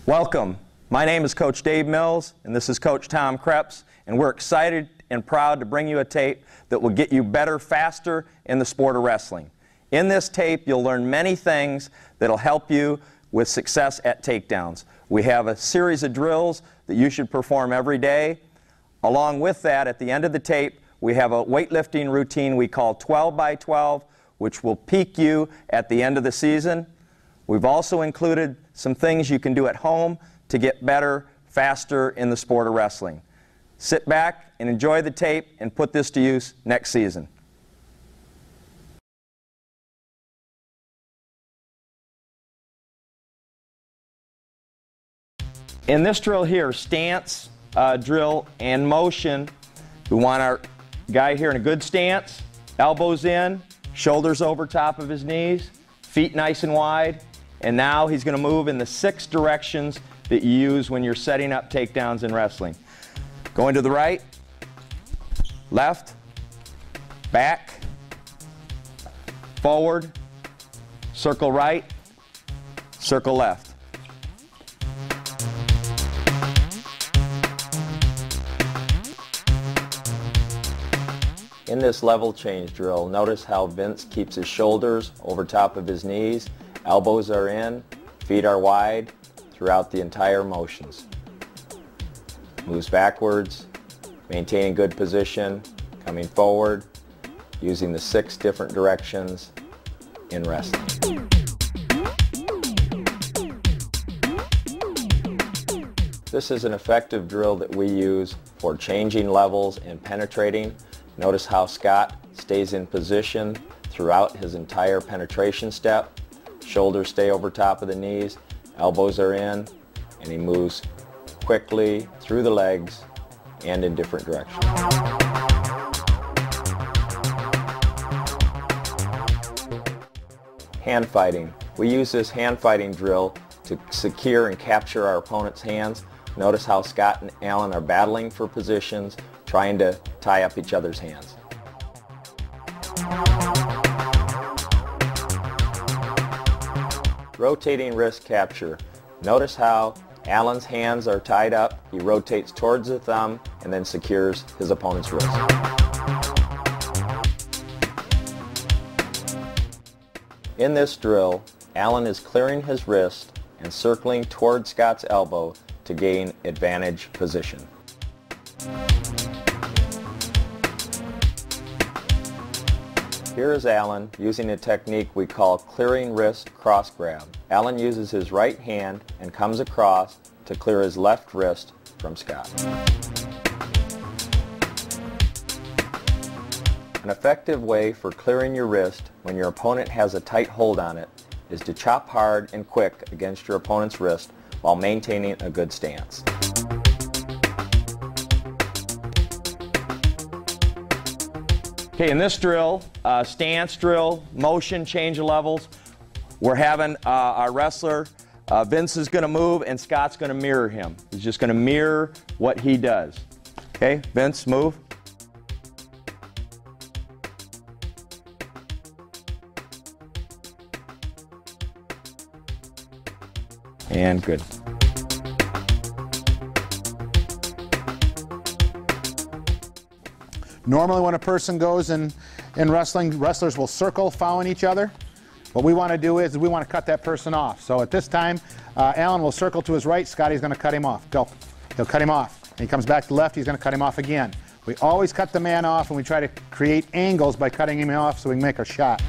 Welcome. My name is Coach Dave Mills, and this is Coach Tom Krebs, and we're excited and proud to bring you a tape that will get you better faster in the sport of wrestling. In this tape, you'll learn many things that'll help you with success at takedowns. We have a series of drills that you should perform every day. Along with that, at the end of the tape, we have a weightlifting routine we call 12 by 12, which will peak you at the end of the season. We've also included some things you can do at home to get better, faster in the sport of wrestling. Sit back and enjoy the tape and put this to use next season. In this drill here, stance, drill, and motion, we want our guy here in a good stance, elbows in, shoulders over top of his knees, feet nice and wide, and now he's going to move in the 6 directions that you use when you're setting up takedowns in wrestling. Going to the right, left, back, forward, circle right, circle left. In this level change drill, notice how Vince keeps his shoulders over top of his knees, elbows are in, feet are wide throughout the entire motions. Moves backwards, maintaining good position, coming forward, using the 6 different directions in wrestling. This is an effective drill that we use for changing levels and penetrating. Notice how Scott stays in position throughout his entire penetration step. Shoulders stay over top of the knees, elbows are in, and he moves quickly through the legs and in different directions. Hand fighting. We use this hand fighting drill to secure and capture our opponent's hands. Notice how Scott and Alan are battling for positions, trying to tie up each other's hands. Rotating wrist capture. Notice how Alan's hands are tied up, he rotates towards the thumb and then secures his opponent's wrist. In this drill, Alan is clearing his wrist and circling towards Scott's elbow to gain advantage position. Here is Alan using a technique we call clearing wrist cross grab. Alan uses his right hand and comes across to clear his left wrist from Scott. An effective way for clearing your wrist when your opponent has a tight hold on it is to chop hard and quick against your opponent's wrist while maintaining a good stance. Okay, in this drill, stance drill, motion, change of levels, we're having our wrestler, Vince is going to move and Scott's going to mirror him. He's just going to mirror what he does. Okay, Vince, move. And good. Normally when a person goes in wrestling, wrestlers will circle following each other. What we want to do is we want to cut that person off. So at this time, Alan will circle to his right, Scotty's going to cut him off. Go. He'll cut him off. And he comes back to the left, he's going to cut him off again. We always cut the man off and we try to create angles by cutting him off so we can make our shot.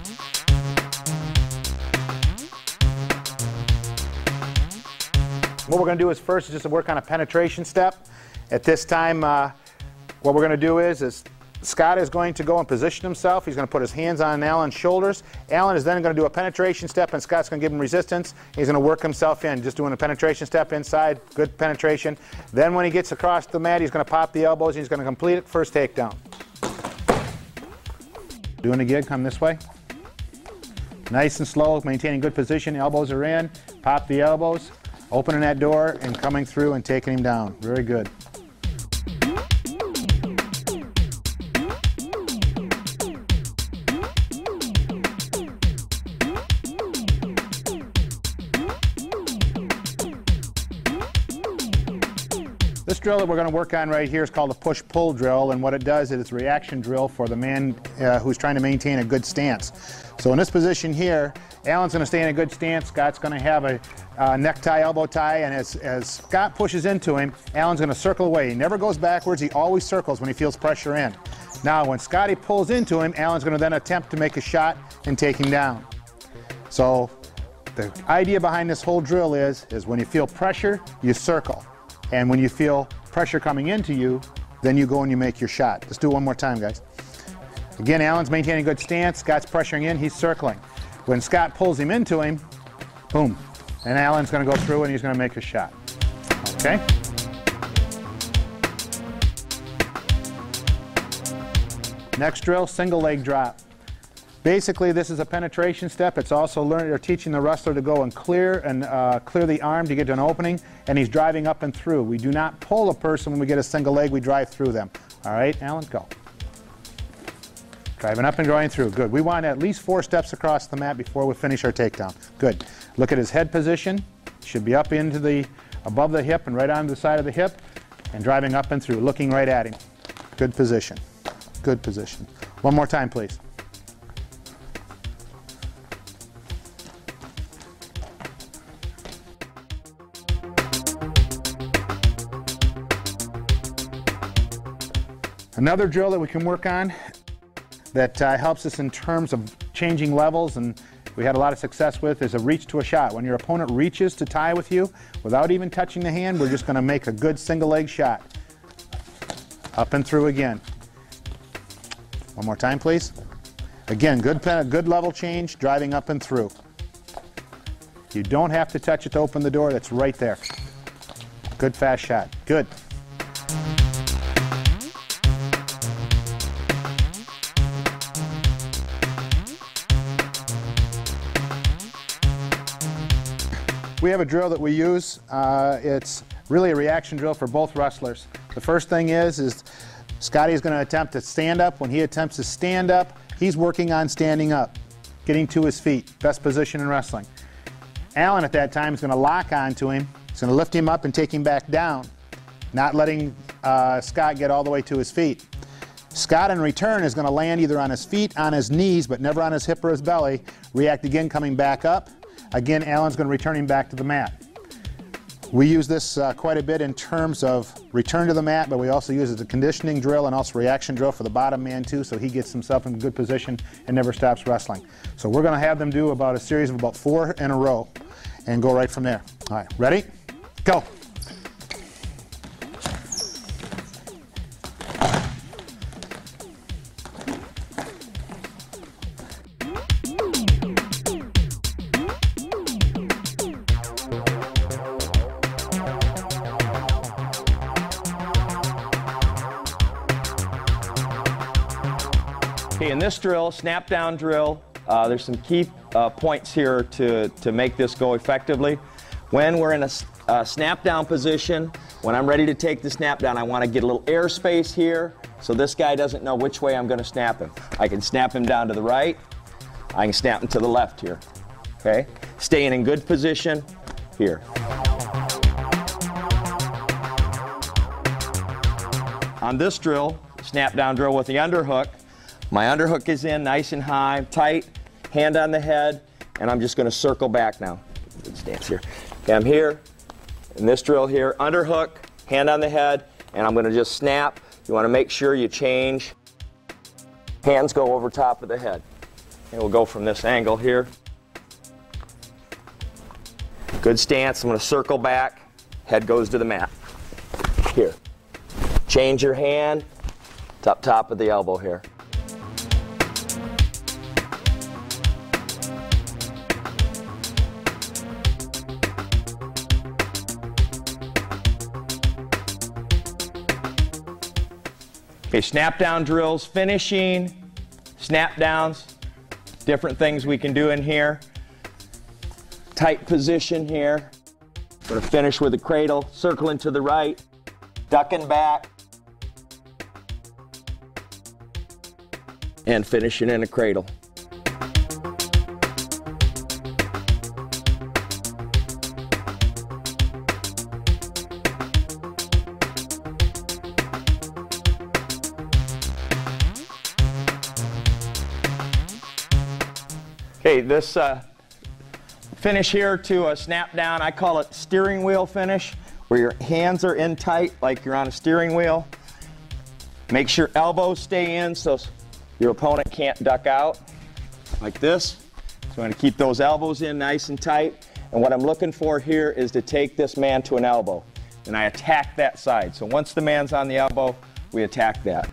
What we're going to do is first is just to work on a penetration step. At this time, what we're going to do is Scott is going to go and position himself. He's going to put his hands on Alan's shoulders. Alan is then going to do a penetration step, and Scott's going to give him resistance. He's going to work himself in, just doing a penetration step inside, good penetration. Then when he gets across the mat, he's going to pop the elbows, and he's going to complete it, first takedown. Doing a gig, come this way. Nice and slow, maintaining good position, elbows are in, pop the elbows, opening that door and coming through and taking him down. Very good. drill that we're going to work on right here is called a push-pull drill, and what it does is it's a reaction drill for the man who's trying to maintain a good stance. So in this position here, Alan's going to stay in a good stance, Scott's going to have a necktie, elbow tie, and as Scott pushes into him, Alan's going to circle away. He never goes backwards, he always circles when he feels pressure in. Now when Scotty pulls into him, Alan's going to then attempt to make a shot and take him down. So the idea behind this whole drill is when you feel pressure, you circle. And when you feel pressure coming into you, then you go and you make your shot. Let's do it one more time, guys. Again, Alan's maintaining a good stance, Scott's pressuring in, he's circling. When Scott pulls him into him, boom, and Alan's going to go through and he's going to make a shot. Okay? Next drill, single leg drop. Basically, this is a penetration step. It's also learning or teaching the wrestler to go and clear the arm to get to an opening, and he's driving up and through. We do not pull a person when we get a single leg, we drive through them. All right, Alan, go. Driving up and going through, good. We want at least 4 steps across the mat before we finish our takedown. Good. Look at his head position. Should be up into above the hip and right onto the side of the hip, and driving up and through, looking right at him. Good position. Good position. One more time, please. Another drill that we can work on that helps us in terms of changing levels, and we had a lot of success with, is a reach to a shot. When your opponent reaches to tie with you, without even touching the hand, we're just going to make a good single leg shot. Up and through again. One more time, please. Again, good level change, driving up and through. You don't have to touch it to open the door, that's right there. Good fast shot. Good. We have a drill that we use. It's really a reaction drill for both wrestlers. The first thing is Scotty is going to attempt to stand up. When he attempts to stand up, he's working on standing up, getting to his feet, best position in wrestling. Alan at that time is going to lock onto him. He's going to lift him up and take him back down, not letting Scott get all the way to his feet. Scott in return is going to land either on his feet, on his knees, but never on his hip or his belly. React again, coming back up. Again, Alan's going to return him back to the mat. We use this quite a bit in terms of return to the mat, but we also use it as a conditioning drill and also reaction drill for the bottom man too, so he gets himself in a good position and never stops wrestling. So we're going to have them do about a series of about 4 in a row and go right from there. All right, ready? Go. Okay, in this drill, snap down drill, there's some key points here to make this go effectively. When we're in a snap down position, when I'm ready to take the snap down, I want to get a little airspace here so this guy doesn't know which way I'm going to snap him. I can snap him down to the right, I can snap him to the left here. Okay, staying in good position here. On this drill, snap down drill with the underhook, my underhook is in nice and high, tight, hand on the head, and I'm just going to circle back now. Good stance here. Okay, I'm here, in this drill here, underhook, hand on the head, and I'm going to just snap. You want to make sure you change. Hands go over top of the head. And we'll go from this angle here. Good stance, I'm going to circle back, head goes to the mat. Here. Change your hand, top of the elbow here. Okay, snap down drills, finishing, snap downs, different things we can do in here. Tight position here. Going to finish with a cradle, circling to the right, ducking back, and finishing in a cradle. Okay, this finish here to a snap down, I call it steering wheel finish, where your hands are in tight like you're on a steering wheel. Make sure elbows stay in so your opponent can't duck out, like this. So I'm going to keep those elbows in nice and tight. And what I'm looking for here is to take this man to an elbow. And I attack that side. So once the man's on the elbow, we attack that.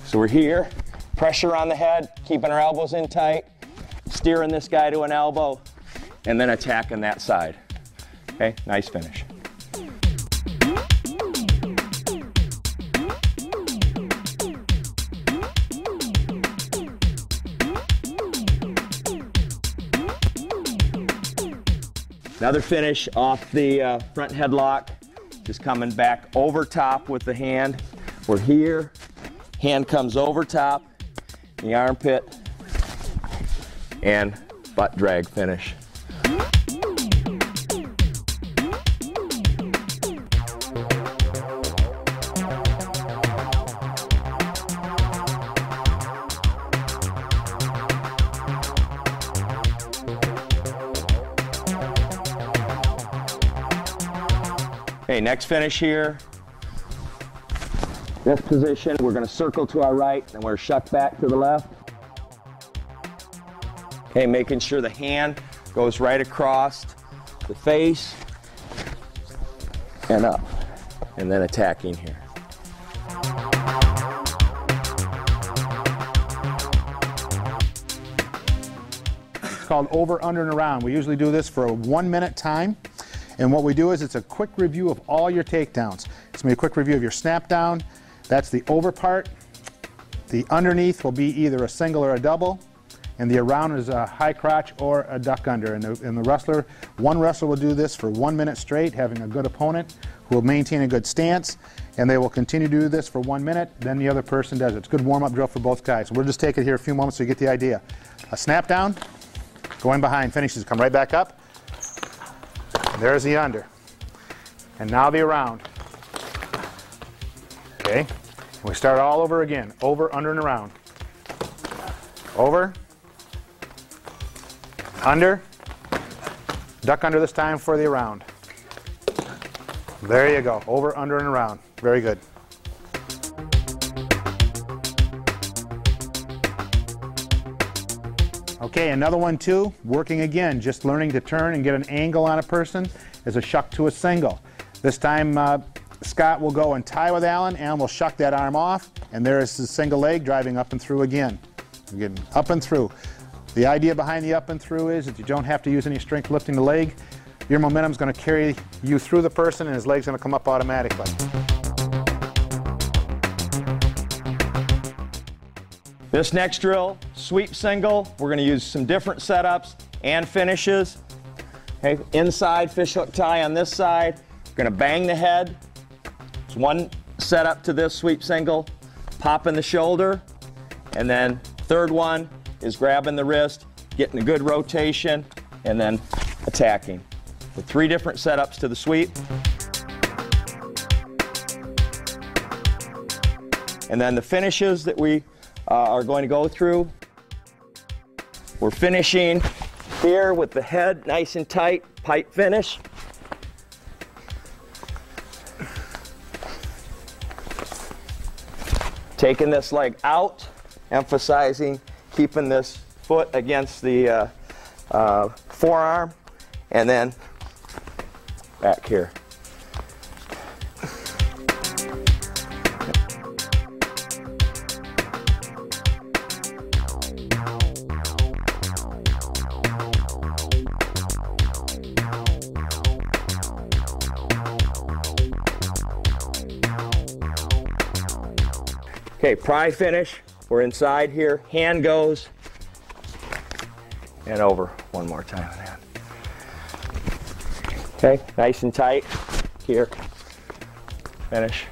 So we're here, pressure on the head, keeping our elbows in tight, steering this guy to an elbow, and then attacking that side. Okay, nice finish. Another finish off the front headlock, just coming back over top with the hand. We're here, hand comes over top, the armpit, and butt drag finish. Okay, next finish here. This position, we're going to circle to our right, and we're shuck back to the left. Okay, making sure the hand goes right across the face and up, and then attacking here. It's called over, under, and around. We usually do this for a 1 minute time. And what we do is it's a quick review of all your takedowns. It's going to be a quick review of your snap down. That's the over part. The underneath will be either a single or a double. And the around is a high crotch or a duck under. And the wrestler, one wrestler will do this for 1 minute straight, having a good opponent who will maintain a good stance. And they will continue to do this for 1 minute. Then the other person does it. It's a good warm-up drill for both guys. So we'll just take it here a few moments so you get the idea. A snap down, going behind, finishes, come right back up. There's the under. And now the around. Okay, and we start all over again. Over, under, and around. Over. Under. Duck under this time for the around. There you go. Over, under, and around. Very good. Okay, another one too, working again, just learning to turn and get an angle on a person is a shuck to a single. This time Scott will go and tie with Alan. Alan will shuck that arm off, and there is the single leg driving up and through again. Again, up and through. The idea behind the up and through is that you don't have to use any strength lifting the leg. Your momentum is going to carry you through the person, and his leg's going to come up automatically. This next drill, sweep single, we're going to use some different setups and finishes. Okay, inside fishhook tie on this side. We're going to bang the head. It's one setup to this sweep single, popping the shoulder, and then third one is grabbing the wrist, getting a good rotation, and then attacking. So 3 different setups to the sweep. And then the finishes that we are going to go through. We're finishing here with the head nice and tight, pipe finish. Taking this leg out, emphasizing keeping this foot against the forearm, and then back here. Okay, pry finish. We're inside here. Hand goes and over one more time. Okay, nice and tight. Here. Finish.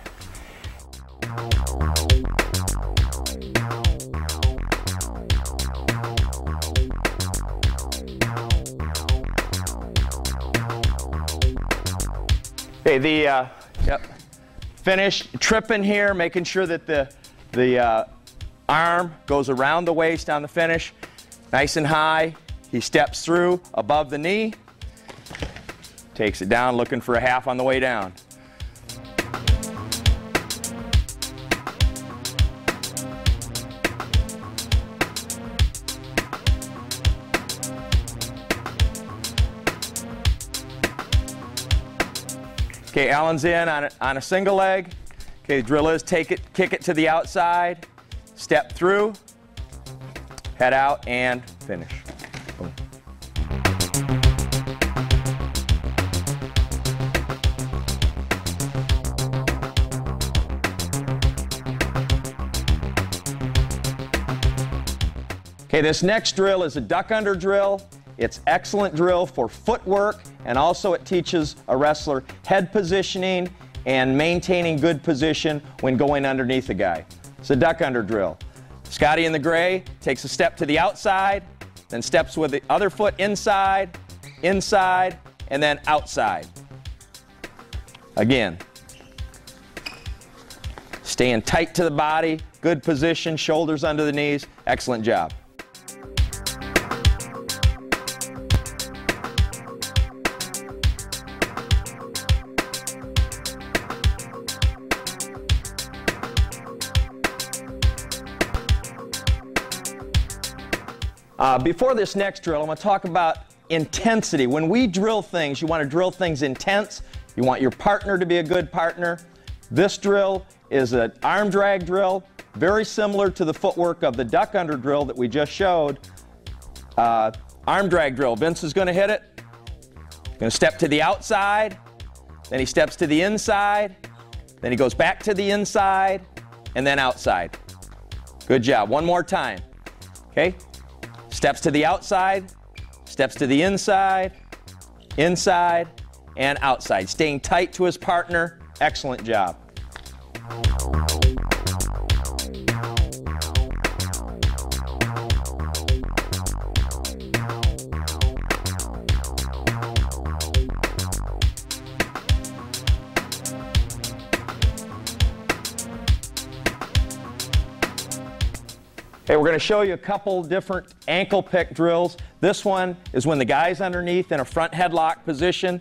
Okay, the finish, tripping here, making sure that the arm goes around the waist on the finish, nice and high. He steps through above the knee, takes it down, looking for a half on the way down. Okay, Alan's in on a single leg. Okay, the drill is kick it to the outside, step through, head out, and finish. Boom. Okay, this next drill is a duck under drill. It's excellent drill for footwork, and also it teaches a wrestler head positioning and maintaining good position when going underneath a guy. It's a duck under drill. Scotty in the gray takes a step to the outside, then steps with the other foot inside, inside, and then outside. Again. Staying tight to the body, good position, shoulders under the knees. Excellent job. Before this next drill, I'm going to talk about intensity. When we drill things, you want to drill things intense. You want your partner to be a good partner. This drill is an arm drag drill, very similar to the footwork of the duck under drill that we just showed. Arm drag drill. Vince is going to hit it. Going to step to the outside, then he steps to the inside, then he goes back to the inside, and then outside. Good job. One more time. Okay? Steps to the outside, steps to the inside, inside, and outside. Staying tight to his partner. Excellent job. Okay, we're going to show you a couple different ankle pick drills. This one is when the guy's underneath in a front headlock position.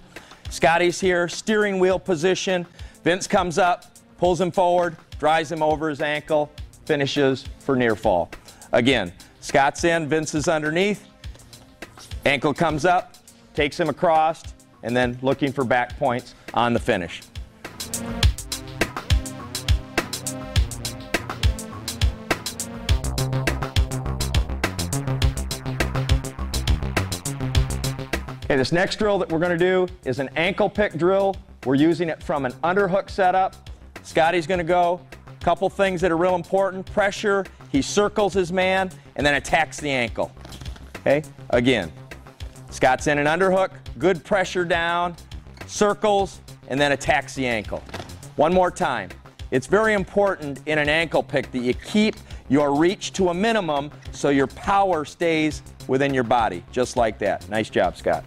Scotty's here, steering wheel position. Vince comes up, pulls him forward, drives him over his ankle, finishes for near fall. Again, Scott's in, Vince is underneath. Ankle comes up, takes him across, and then looking for back points on the finish. Okay, this next drill that we're going to do is an ankle pick drill. We're using it from an underhook setup. Scotty's going to go. A couple things that are real important. Pressure, he circles his man, and then attacks the ankle. Okay, again. Scott's in an underhook, good pressure down, circles, and then attacks the ankle. One more time. It's very important in an ankle pick that you keep your reach to a minimum so your power stays within your body, just like that. Nice job, Scott.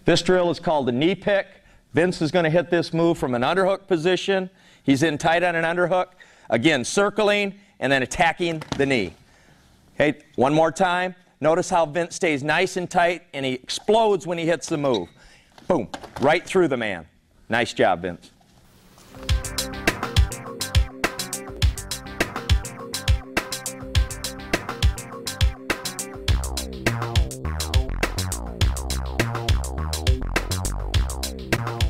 This drill is called a knee pick. Vince is going to hit this move from an underhook position. He's in tight on an underhook. Again, circling and then attacking the knee. Okay, one more time. Notice how Vince stays nice and tight and he explodes when he hits the move. Boom, right through the man. Nice job, Vince.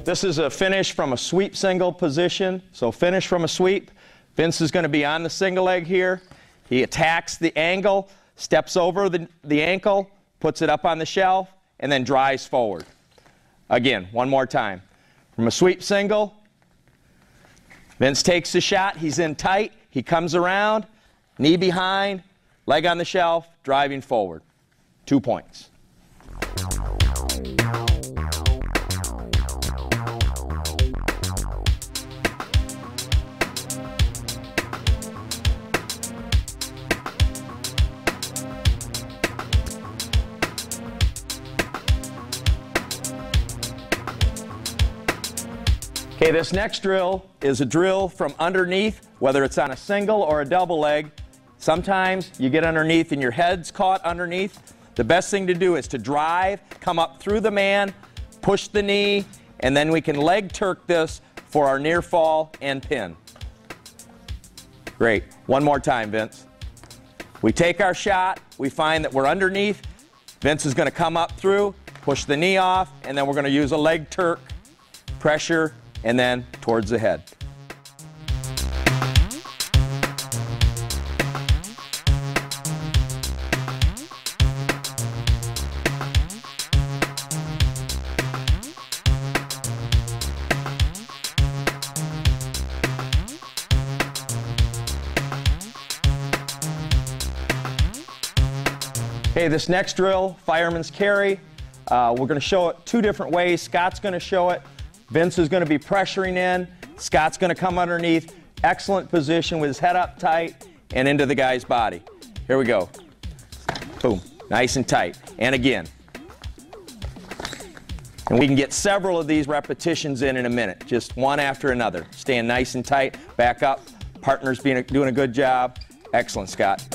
This is a finish from a sweep single position. So finish from a sweep. Vince is going to be on the single leg here. He attacks the angle, steps over the ankle, puts it up on the shelf, and then drives forward. Again, one more time. From a sweep single, Vince takes the shot. He's in tight. He comes around, knee behind, leg on the shelf, driving forward. 2 points. Okay, this next drill is a drill from underneath, whether it's on a single or a double leg. Sometimes you get underneath and your head's caught underneath. The best thing to do is to drive, come up through the man, push the knee, and then we can leg Turk this for our near fall and pin. Great. One more time, Vince. We take our shot, we find that we're underneath. Vince is going to come up through, push the knee off, and then we're going to use a leg Turk, pressure, and then towards the head. Okay, this next drill, fireman's carry, we're going to show it two different ways. Scott's going to show it. Vince is going to be pressuring in. Scott's going to come underneath. Excellent position with his head up tight and into the guy's body. Here we go. Boom. Nice and tight. And again. And we can get several of these repetitions in a minute, just one after another. Staying nice and tight. Back up. Partner's doing a good job. Excellent, Scott.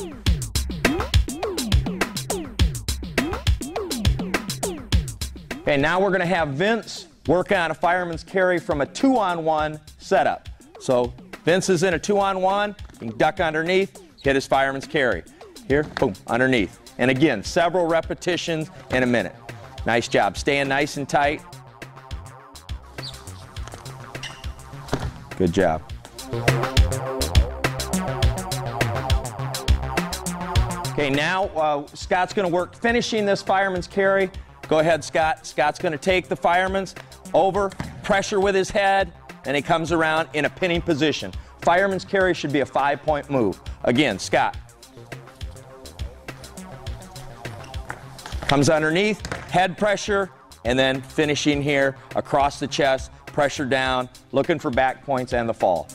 Okay, now we're going to have Vince work on a fireman's carry from a 2-on-1 setup. So Vince is in a 2-on-1, he can duck underneath, hit his fireman's carry. Here, boom, underneath. And again, several repetitions in a minute. Nice job, staying nice and tight. Good job. Okay, now Scott's going to work finishing this fireman's carry. Go ahead, Scott. Scott's going to take the fireman's over, pressure with his head, and he comes around in a pinning position. Fireman's carry should be a 5-point move. Again, Scott. Comes underneath, head pressure, and then finishing here across the chest, pressure down, looking for back points and the fall.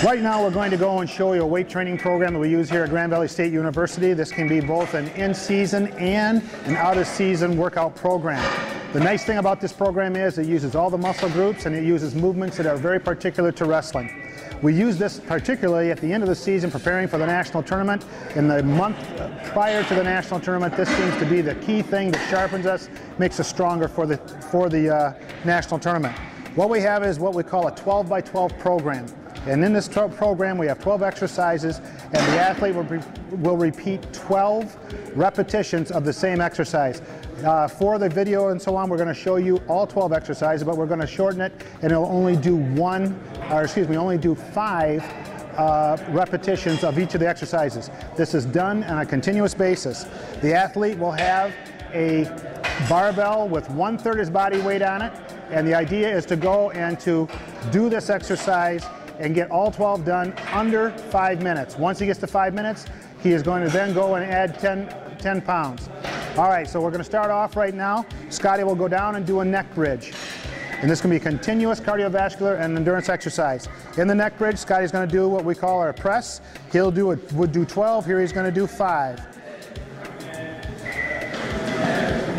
Right now we're going to go and show you a weight training program that we use here at Grand Valley State University. This can be both an in-season and an out-of-season workout program. The nice thing about this program is it uses all the muscle groups and it uses movements that are very particular to wrestling. We use this particularly at the end of the season preparing for the national tournament. In the month prior to the national tournament, this seems to be the key thing that sharpens us, makes us stronger for the national tournament. What we have is what we call a 12-by-12 program. And in this program, we have 12 exercises, and the athlete will repeat 12 repetitions of the same exercise. For the video and so on, we're going to show you all 12 exercises, but we're going to shorten it, and it'll only do only do 5 repetitions of each of the exercises. This is done on a continuous basis. The athlete will have a barbell with 1/3 his body weight on it, and the idea is to go and to do this exercise and get all 12 done under 5 minutes. Once he gets to 5 minutes, he is going to then go and add 10 pounds. All right, so we're going to start off right now. Scotty will go down and do a neck bridge. And this can be a continuous cardiovascular and endurance exercise. In the neck bridge, Scotty's going to do what we call our press. Would do 12, here he's going to do 5.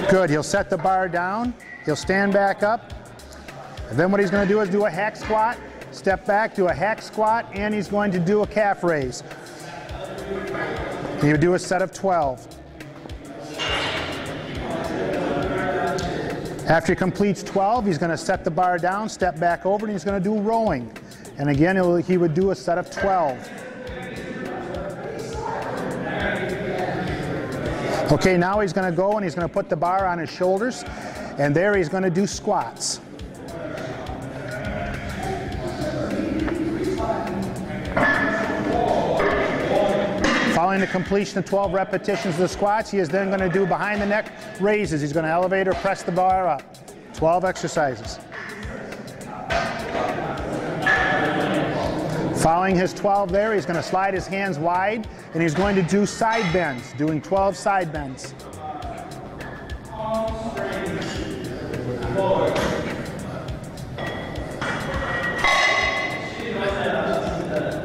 Good, he'll set the bar down, he'll stand back up. And then what he's going to do is do a hack squat. Step back, do a hack squat, and he's going to do a calf raise. He would do a set of 12. After he completes 12, he's going to set the bar down, step back over, and he's going to do rowing. And again, he would do a set of 12. Okay, now he's going to go and he's going to put the bar on his shoulders, and there he's going to do squats. Following the completion of 12 repetitions of the squats, he is then going to do behind the neck raises. He's going to elevate or press the bar up. 12 exercises. Following his 12 there, he's going to slide his hands wide, and he's going to do side bends, doing 12 side bends.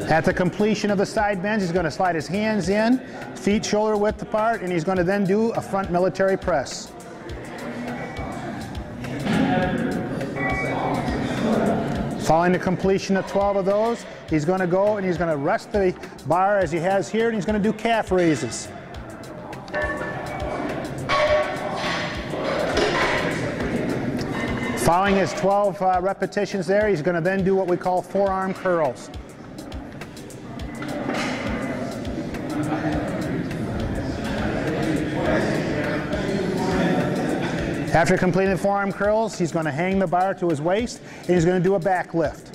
At the completion of the side bends, he's going to slide his hands in, feet shoulder width apart, and he's going to then do a front military press. Following the completion of 12 of those, he's going to go and he's going to rest the bar as he has here, and he's going to do calf raises. Following his 12 repetitions there, he's going to then do what we call forearm curls. After completing the forearm curls, he's going to hang the bar to his waist, and he's going to do a back lift.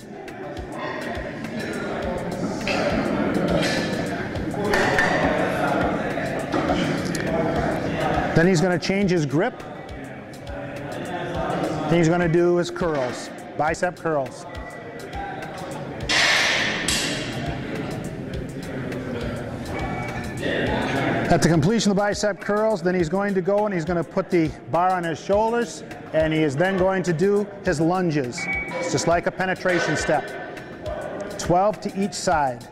Then he's going to change his grip. Then he's going to do his curls, bicep curls. At the completion of the bicep curls, then he's going to go and he's going to put the bar on his shoulders, and he is then going to do his lunges. It's just like a penetration step. 12 to each side.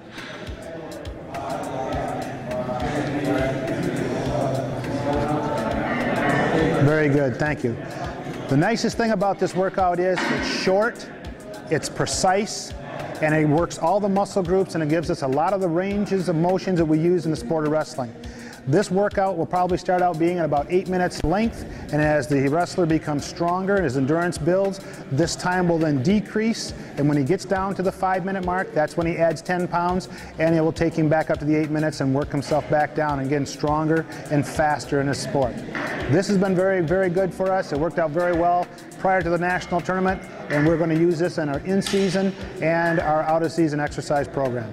Very good, thank you. The nicest thing about this workout is it's short, it's precise, and it works all the muscle groups, and it gives us a lot of the ranges of motions that we use in the sport of wrestling. This workout will probably start out being at about 8 minutes length, and as the wrestler becomes stronger and his endurance builds, this time will then decrease, and when he gets down to the 5-minute mark, that's when he adds 10 pounds, and it will take him back up to the 8 minutes and work himself back down and getting stronger and faster in his sport. This has been very, very good for us. It worked out very well prior to the national tournament, and we're going to use this in our in-season and our out-of-season exercise program.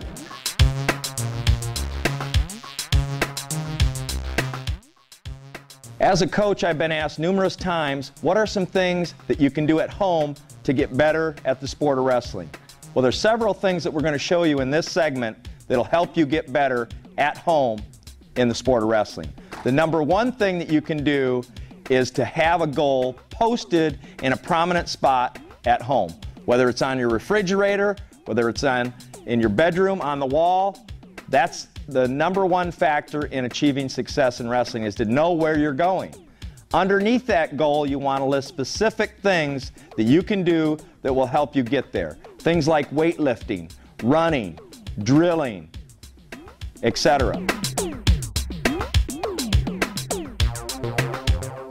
As a coach, I've been asked numerous times, what are some things that you can do at home to get better at the sport of wrestling? Well, there's several things that we're going to show you in this segment that'll help you get better at home in the sport of wrestling. The number one thing that you can do is to have a goal posted in a prominent spot at home, whether it's on your refrigerator, whether it's in your bedroom, on the wall. That's the number one factor in achieving success in wrestling, is to know where you're going. Underneath that goal, you want to list specific things that you can do that will help you get there. Things like weightlifting, running, drilling, etc.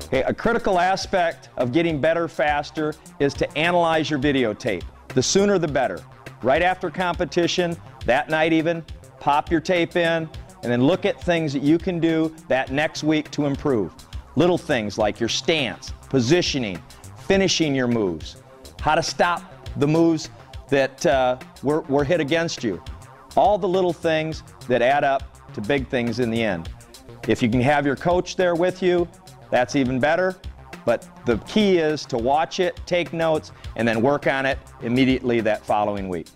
Okay, a critical aspect of getting better faster is to analyze your videotape. The sooner the better. Right after competition, that night even, pop your tape in, and then look at things that you can do that next week to improve. Little things like your stance, positioning, finishing your moves, how to stop the moves that were hit against you. All the little things that add up to big things in the end. If you can have your coach there with you, that's even better, but the key is to watch it, take notes, and then work on it immediately that following week.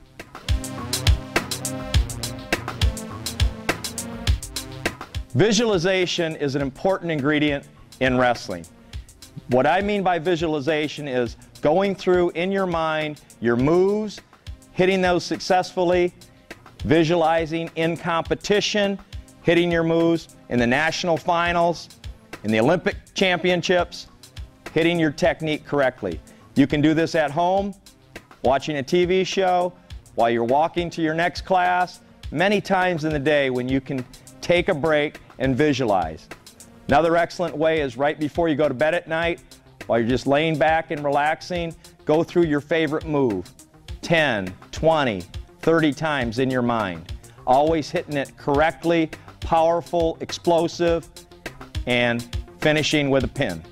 Visualization is an important ingredient in wrestling. What I mean by visualization is going through in your mind your moves, hitting those successfully, visualizing in competition, hitting your moves in the national finals, in the Olympic championships, hitting your technique correctly. You can do this at home, watching a TV show, while you're walking to your next class, many times in the day when you can take a break and visualize. Another excellent way is right before you go to bed at night, while you're just laying back and relaxing, go through your favorite move 10, 20, 30 times in your mind. Always hitting it correctly, powerful, explosive, and finishing with a pin.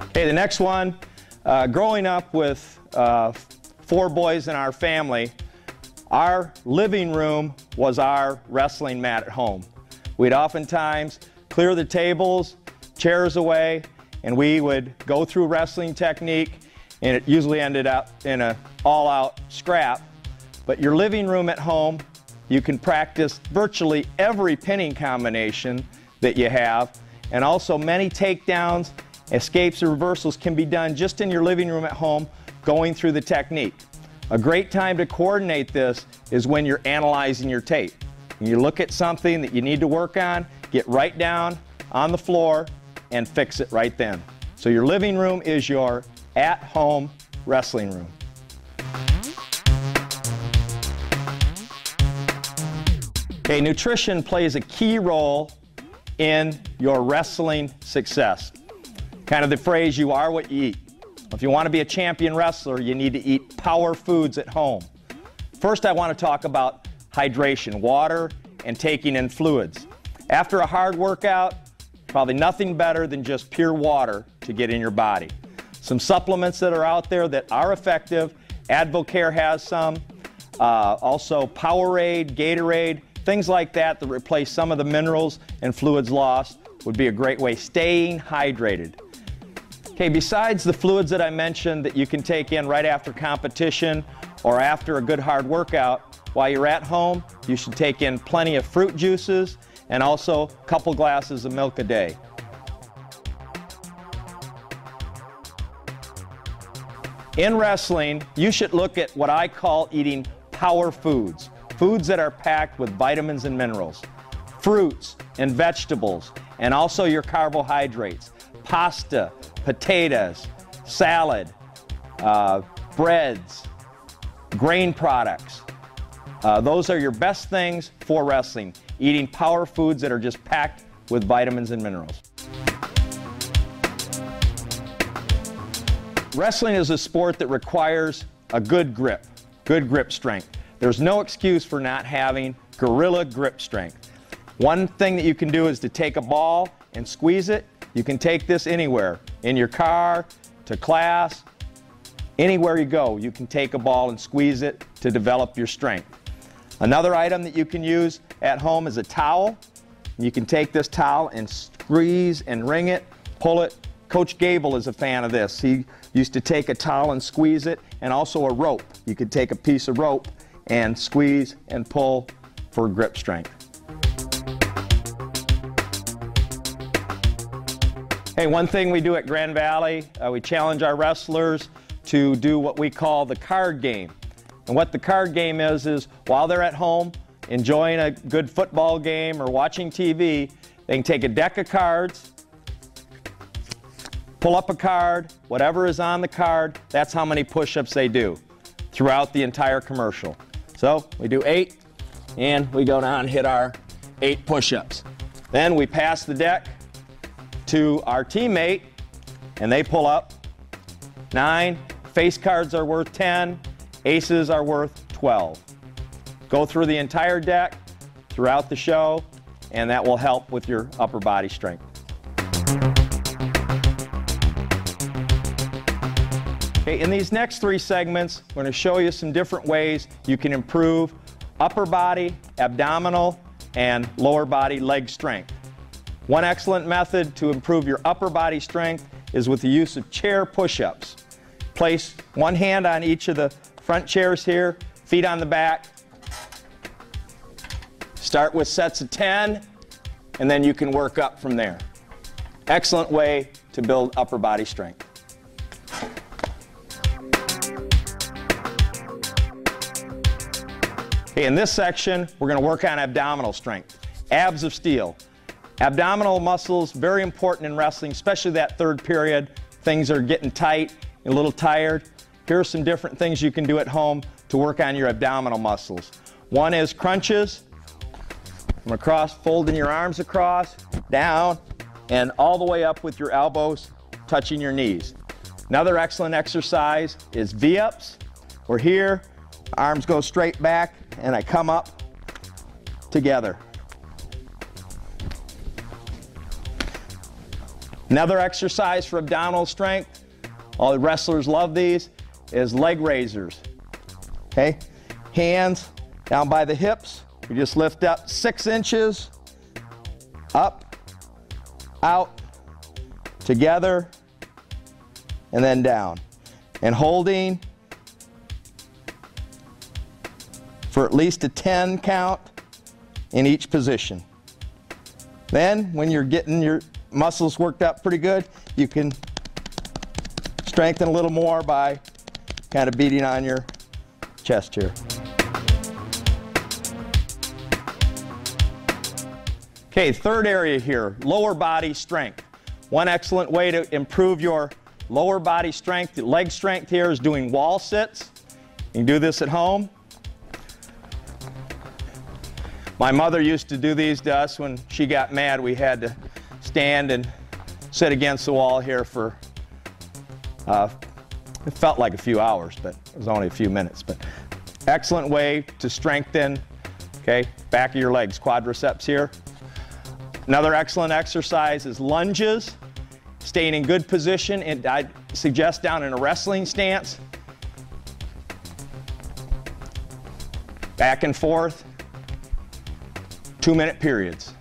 Okay, the next one, growing up with 4 boys in our family, our living room was our wrestling mat at home. We'd oftentimes clear the tables, chairs away, and we would go through wrestling technique, and it usually ended up in an all-out scrap. But your living room at home, you can practice virtually every pinning combination that you have, and also many takedowns, escapes, or reversals can be done just in your living room at home going through the technique. A great time to coordinate this is when you're analyzing your tape. When you look at something that you need to work on, get right down on the floor and fix it right then. So your living room is your at-home wrestling room. Okay, nutrition plays a key role in your wrestling success. Kind of the phrase, you are what you eat. If you want to be a champion wrestler, you need to eat power foods at home. First, I want to talk about hydration, water, and taking in fluids. After a hard workout, probably nothing better than just pure water to get in your body. Some supplements that are out there that are effective, Advocare has some, also Powerade, Gatorade, things like that that replace some of the minerals and fluids lost would be a great way. Staying hydrated. Okay, besides the fluids that I mentioned that you can take in right after competition or after a good hard workout, while you're at home, you should take in plenty of fruit juices and also a couple glasses of milk a day. In wrestling, you should look at what I call eating power foods. Foods that are packed with vitamins and minerals, fruits and vegetables, and also your carbohydrates, pasta, potatoes, salad, breads, grain products. Those are your best things for wrestling, eating power foods that are just packed with vitamins and minerals. Wrestling is a sport that requires a good grip strength. There's no excuse for not having gorilla grip strength. One thing that you can do is to take a ball and squeeze it. You can take this anywhere, in your car, to class, anywhere you go, you can take a ball and squeeze it to develop your strength. Another item that you can use at home is a towel. You can take this towel and squeeze and wring it, pull it. Coach Gable is a fan of this. He used to take a towel and squeeze it, and also a rope. You could take a piece of rope and squeeze and pull for grip strength. Hey, one thing we do at Grand Valley, we challenge our wrestlers to do what we call the card game. And what the card game is while they're at home enjoying a good football game or watching TV, they can take a deck of cards, pull up a card, whatever is on the card, that's how many push-ups they do throughout the entire commercial. So we do 8, and we go down and hit our 8 push-ups. Then we pass the deck to our teammate, and they pull up 9. Face cards are worth 10. Aces are worth 12. Go through the entire deck throughout the show, and that will help with your upper body strength. Okay, in these next 3 segments, we're going to show you some different ways you can improve upper body, abdominal, and lower body leg strength. One excellent method to improve your upper body strength is with the use of chair push-ups. Place one hand on each of the front chairs here, feet on the back. Start with sets of 10, and then you can work up from there. Excellent way to build upper body strength. Okay, in this section, we're going to work on abdominal strength. Abs of steel. Abdominal muscles, very important in wrestling, especially that third period. Things are getting tight, a little tired. Here are some different things you can do at home to work on your abdominal muscles. One is crunches. From across, folding your arms across, down, and all the way up with your elbows touching your knees. Another excellent exercise is V-ups. We're here, arms go straight back, and I come up together. Another exercise for abdominal strength, all the wrestlers love these, is leg raisers. Okay, hands down by the hips. You just lift up 6 inches, up, out, together, and then down. And holding for at least a 10 count in each position. Then, when you're getting your muscles worked up pretty good, you can strengthen a little more by kind of beating on your chest here. Okay, third area here, lower body strength. One excellent way to improve your lower body strength, leg strength here, is doing wall sits. You can do this at home. My mother used to do these to us when she got mad. We had to stand and sit against the wall here for, it felt like a few hours, but it was only a few minutes. But excellent way to strengthen, okay, back of your legs, quadriceps here. Another excellent exercise is lunges, staying in good position, and I suggest down in a wrestling stance. Back and forth, 2-minute periods,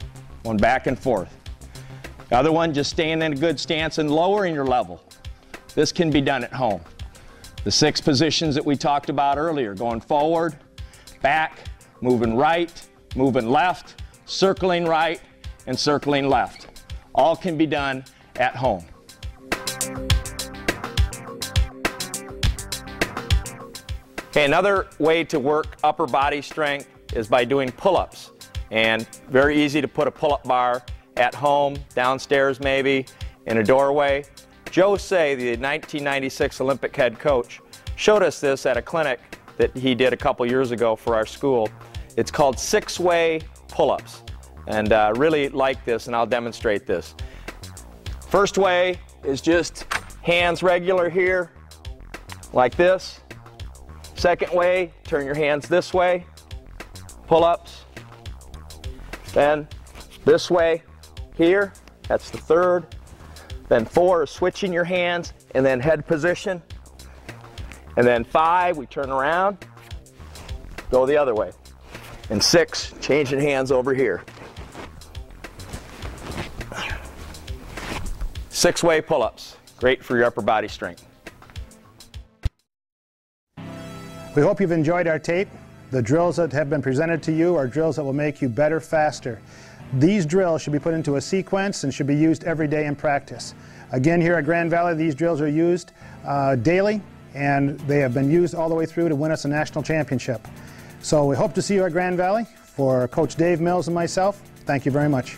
one back and forth. The other one, just staying in a good stance and lowering your level. This can be done at home. The 6 positions that we talked about earlier, going forward, back, moving right, moving left, circling right, and circling left. All can be done at home. Okay, another way to work upper body strength is by doing pull-ups. And very easy to put a pull-up bar at home, downstairs maybe, in a doorway. Joe Say, the 1996 Olympic head coach, showed us this at a clinic that he did a couple years ago for our school. It's called 6-way pull-ups. And really like this, and I'll demonstrate this. First way is just hands regular here, like this. Second way, turn your hands this way, pull-ups. Then this way here, that's the third. Then 4 is switching your hands, and then head position. And then 5, we turn around, go the other way. And 6, changing hands over here. 6-way pull-ups, great for your upper body strength. We hope you've enjoyed our tape. The drills that have been presented to you are drills that will make you better faster. These drills should be put into a sequence and should be used every day in practice. Again, here at Grand Valley, these drills are used daily, and they have been used all the way through to win us a national championship. So we hope to see you at Grand Valley. For Coach Dave Mills and myself, thank you very much.